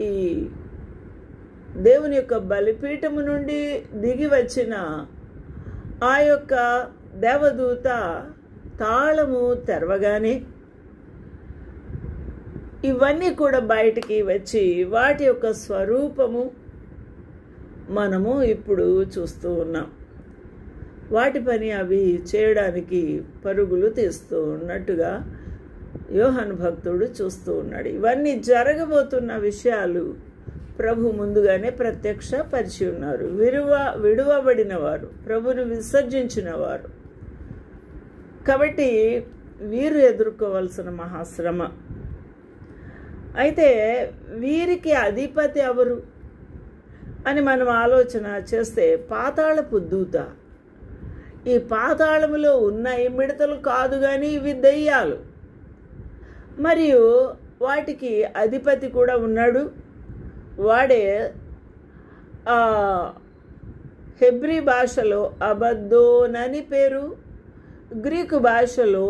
ఈ దేవుని యొక్క బలిపీఠము నుండి దిగి వచ్చిన ఆ యొక్క దేవదూత తాళము తెరవగానే ఇవన్నీ కూడా బయటికి వచ్చి వాటి యొక్క స్వరూపము మనము ఇప్పుడు చూస్తూ ఉన్నాం. వాటి పని అవి చేయడానికి పరుగులు తీస్తూ ఉన్నట్టుగా యోహాను భక్తుడు చూస్తూ ఉన్నాడు. ఇవన్నీ జరగబోతున్న విషయాలు ప్రభు ముందుగానే ప్రత్యక్షపరిచి ఉన్నారు. విడువబడిన వారు, ప్రభుని విసర్జించిన వారు కాబట్టి వీరు ఎదుర్కోవాల్సిన మహాశ్రమ. అయితే వీరికి అధిపతి ఎవరు అని మనం ఆలోచన చేస్తే పాతాళపు దూత. ఈ పాతాళములో ఉన్న ఈ మిడతలు కాదు కానీ ఇవి దెయ్యాలు, మరియు వాటికి అధిపతి కూడా ఉన్నాడు. వాడే హెబ్రీ భాషలో అబద్దోనని పేరు, గ్రీకు భాషలో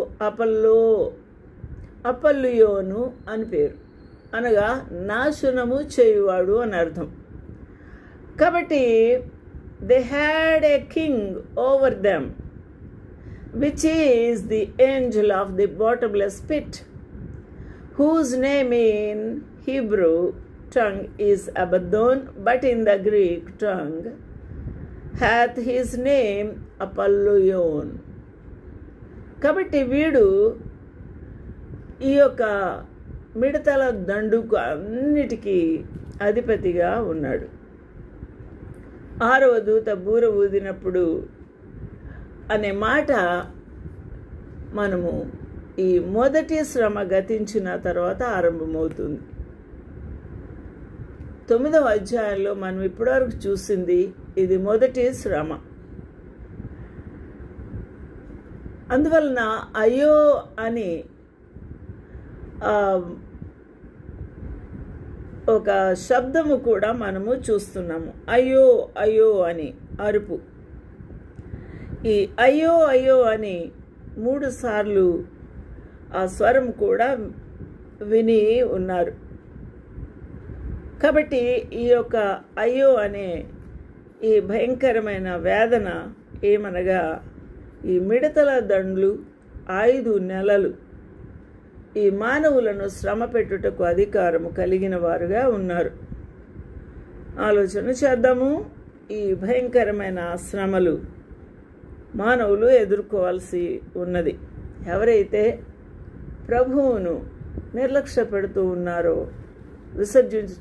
అపల్లుయోను అని పేరు, అనగా నాశనము చేయువాడు అని అర్థం. కాబట్టి they had a king over them which is the angel of the bottomless pit, whose name in Hebrew tongue is Abaddon, but in the Greek tongue hath his name Apollyon. కాబట్టి వీడు ఈ యొక్క మిడతల దండుకు అన్నిటికీ అధిపతిగా ఉన్నాడు. 6వ దూత బూర ఊదినప్పుడు అనే మాట మనము ఈ మొదటి శ్రమ గతించిన తర్వాత ఆరంభమవుతుంది. 9వ అధ్యాయంలో మనం ఇప్పటివరకు చూసింది ఇది మొదటి శ్రమ. అందువలన అయ్యో అని ఒక శబ్దము కూడా మనము చూస్తున్నాము. అయ్యో అయ్యో అని అరుపు. ఈ అయ్యో అయ్యో అని 3 సార్లు ఆ స్వరం కూడా విని ఉన్నారు. కాబట్టి ఈ యొక్క అయ్యో అనే ఈ భయంకరమైన వేదన ఏమనగా ఈ మిడతల దండ్లు 5 నెలలు ఈ మానవులను శ్రమ పెట్టుటకు అధికారము కలిగిన వారుగా ఉన్నారు. ఆలోచన చేద్దాము. ఈ భయంకరమైన శ్రమలు మానవులు ఎదుర్కోవాల్సి ఉన్నది. ఎవరైతే ప్రభువును నిర్లక్ష్య పెడుతూ ఉన్నారో, విసర్జించు